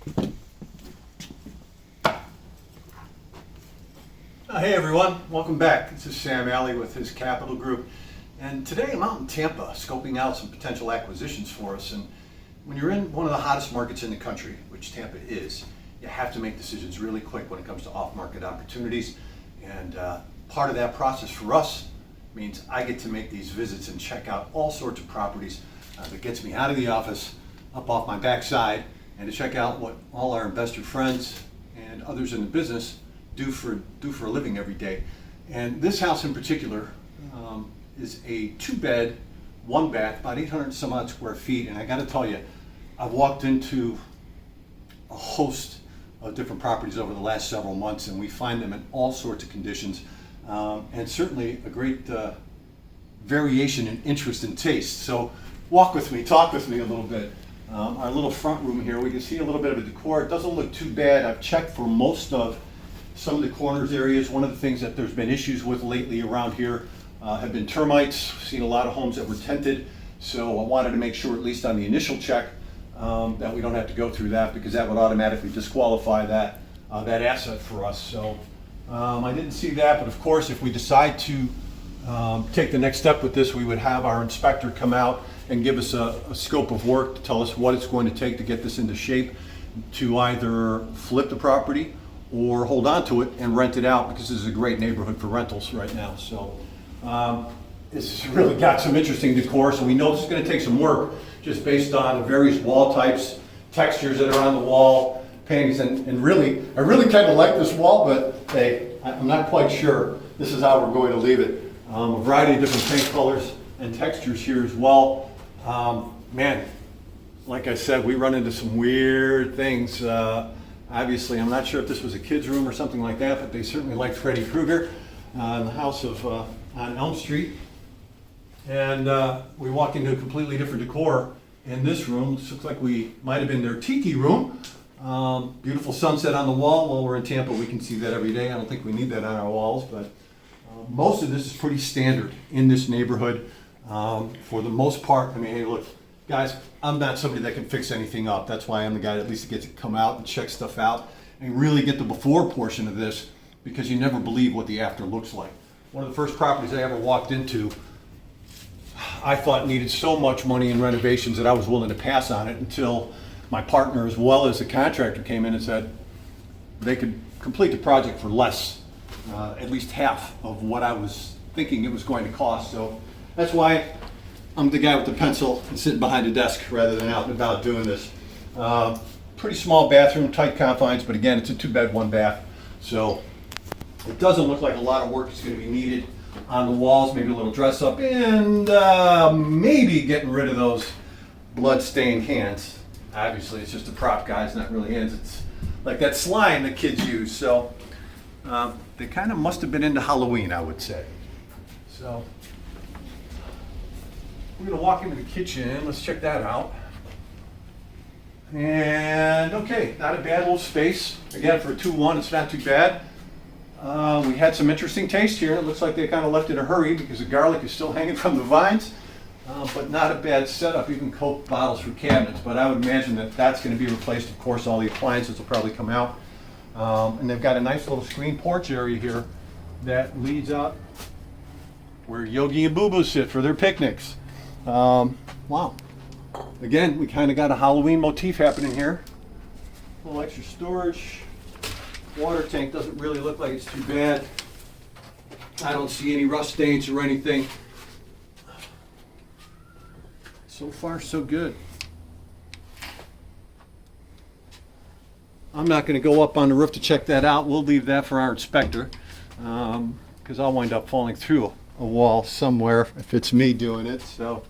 Hey everyone, welcome back. This is Sam Alley with his Capital Group. And today I'm out in Tampa scoping out some potential acquisitions for us. And when you're in one of the hottest markets in the country, which Tampa is, you have to make decisions really quick when it comes to off-market opportunities. And part of that process for us means I get to make these visits and check out all sorts of properties that gets me out of the office, up off my backside, and to check out what all our investor friends and others in the business do for a living every day. And this house in particular is a 2-bed, 1-bath, about 800 some odd square feet. And I got to tell you, I've walked into a host of different properties over the last several months, and we find them in all sorts of conditions, and certainly a great variation in interest and taste. So walk with me, talk with me a little bit. Our little front room here, we can see a little bit of a decor. It doesn't look too bad. I've checked for most of some of the corners areas. One of the things that there's been issues with lately around here have been termites. Seen a lot of homes that were tented, so I wanted to make sure, at least on the initial check, that we don't have to go through that, because that would automatically disqualify that asset for us. So I didn't see that, but of course, if we decide to take the next step with this, we would have our inspector come out and give us a scope of work to tell us what it's going to take to get this into shape, to either flip the property or hold on to it and rent it out, because this is a great neighborhood for rentals right now. So this has really got some interesting decor, so we know this is going to take some work just based on the various wall types, textures that are on the wall, paintings, and really, I really kind of like this wall, but hey, I'm not quite sure this is how we're going to leave it. A variety of different paint colors and textures here as well. Man, like I said, we run into some weird things. Obviously, I'm not sure if this was a kid's room or something like that, but they certainly liked Freddy Krueger in the house on Elm Street. And we walk into a completely different decor in this room. This looks like we might have been their tiki room. Beautiful sunset on the wall. Well, we're in Tampa, we can see that every day. I don't think we need that on our walls, but most of this is pretty standard in this neighborhood. For the most part, I mean, hey, look, guys, I'm not somebody that can fix anything up. That's why I'm the guy that at least gets to come out and check stuff out and really get the before portion of this, because you never believe what the after looks like. One of the first properties I ever walked into, I thought needed so much money in renovations that I was willing to pass on it, until my partner, as well as the contractor, came in and said they could complete the project for less, at least half of what I was thinking it was going to cost. So that's why I'm the guy with the pencil and sitting behind a desk rather than out and about doing this. Pretty small bathroom, tight confines, but again, it's a 2-bed, 1-bath. So it doesn't look like a lot of work is going to be needed on the walls. Maybe a little dress up, and maybe getting rid of those blood-stained hands. Obviously, it's just a prop, guys, not really hands. It's like that slime that kids use. So they kind of must have been into Halloween, I would say. So we're going to walk into the kitchen. Let's check that out. And okay, not a bad little space. Again, for a 2-1, it's not too bad. We had some interesting taste here. It looks like they kind of left in a hurry because the garlic is still hanging from the vines. But not a bad setup, even Coke bottles for cabinets. But I would imagine that that's going to be replaced. Of course, all the appliances will probably come out. And they've got a nice little screen porch area here that leads out where Yogi and Boo Boo sit for their picnics. Wow. Again, we kind of got a Halloween motif happening here. A little extra storage. Water tank doesn't really look like it's too bad. I don't see any rust stains or anything. So far, so good. I'm not going to go up on the roof to check that out. We'll leave that for our inspector, because I'll wind up falling through a wall somewhere if it's me doing it. So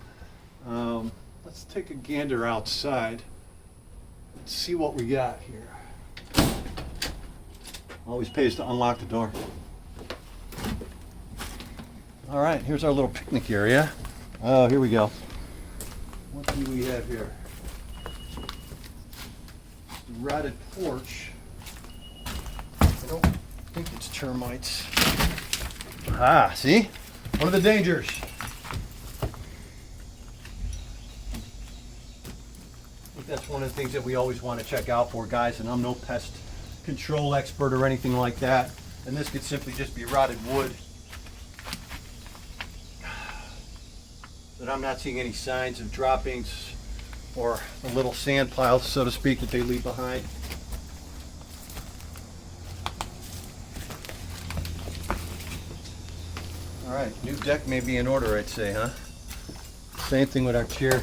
let's take a gander outside. Let's see what we got here. Always pays to unlock the door. All right, here's our little picnic area. Oh, here we go. What do we have here? Rotted porch. I don't think it's termites. Ah, see? One of the dangers. Look at That's one of the things that we always want to check out for, guys, and I'm no pest control expert or anything like that. And this could simply just be rotted wood. But I'm not seeing any signs of droppings or the little sand piles, so to speak, that they leave behind. All right, new deck may be in order, I'd say, huh? Same thing with our chair.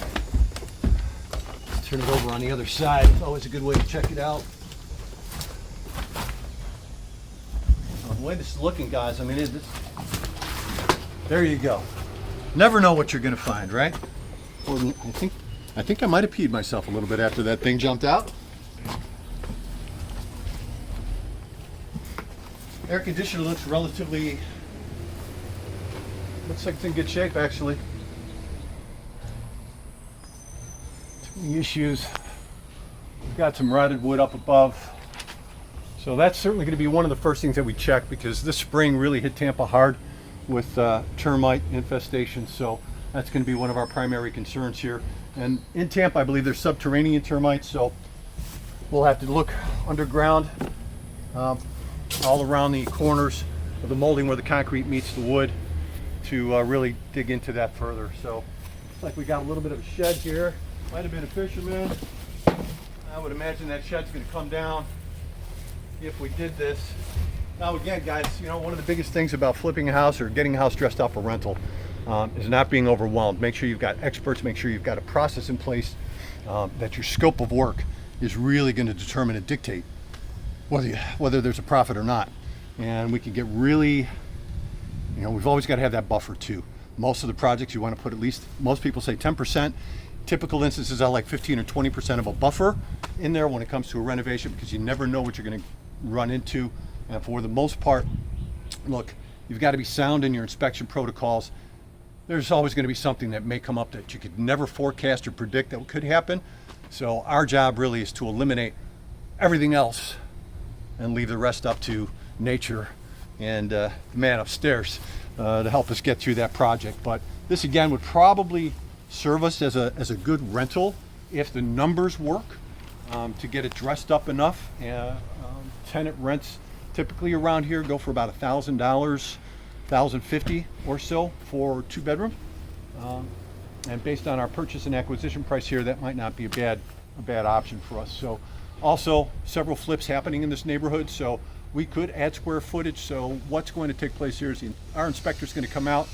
Let's turn it over on the other side. It's always a good way to check it out. The way this is looking, guys, I mean, there you go. Never know what you're going to find, right? Well, I think I might have peed myself a little bit after that thing jumped out. Air conditioner looks looks like it's in good shape, actually. Any issues? We've got some rotted wood up above. So that's certainly going to be one of the first things that we check, because this spring really hit Tampa hard with termite infestation. So that's going to be one of our primary concerns here. And in Tampa, I believe there's subterranean termites, so we'll have to look underground all around the corners of the molding where the concrete meets the wood to really dig into that further. So looks like we got a little bit of a shed here. Might have been a fisherman. I would imagine that shed's going to come down if we did this. Now again, guys, you know, one of the biggest things about flipping a house or getting a house dressed up for rental is not being overwhelmed. Make sure you've got experts, make sure you've got a process in place, that your scope of work is really going to determine and dictate whether there's a profit or not. And we can get really, you know, we've always got to have that buffer too. Most of the projects you want to put at least, most people say 10%. Typical instances are like 15 or 20% of a buffer in there when it comes to a renovation, because you never know what you're going to run into. And for the most part, look, you've got to be sound in your inspection protocols. There's always going to be something that may come up that you could never forecast or predict that could happen. So our job really is to eliminate everything else and leave the rest up to nature and the man upstairs to help us get through that project. But this again would probably serve us as a good rental if the numbers work, to get it dressed up enough. Tenant rents typically around here go for about $1,000, $1,050 or so for 2-bedroom. And based on our purchase and acquisition price here, that might not be a bad option for us. So also several flips happening in this neighborhood, so we could add square footage. So what's going to take place here is our inspector's going to come out,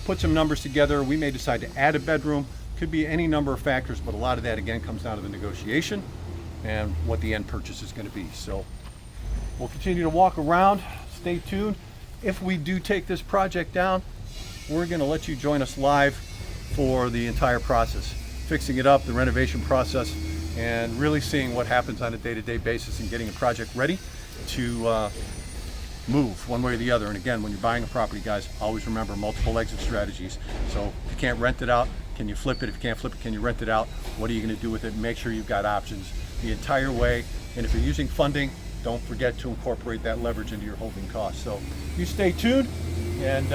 put some numbers together. We may decide to add a bedroom. Could be any number of factors, but a lot of that again comes down to the negotiation and what the end purchase is going to be. So we'll continue to walk around. Stay tuned. If we do take this project down, we're going to let you join us live for the entire process, fixing it up, the renovation process, and really seeing what happens on a day-to-day basis and getting a project ready to move one way or the other. And again, when you're buying a property, guys, always remember multiple exit strategies. So if you can't rent it out, can you flip it? If you can't flip it, can you rent it out? What are you going to do with it? Make sure you've got options the entire way. And if you're using funding, don't forget to incorporate that leverage into your holding costs. So you stay tuned, and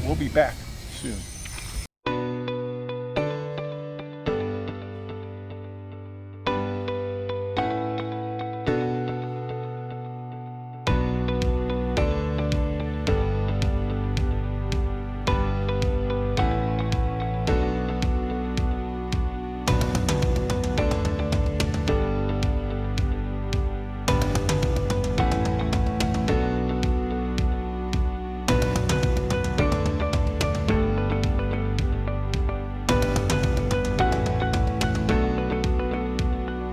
we'll be back soon.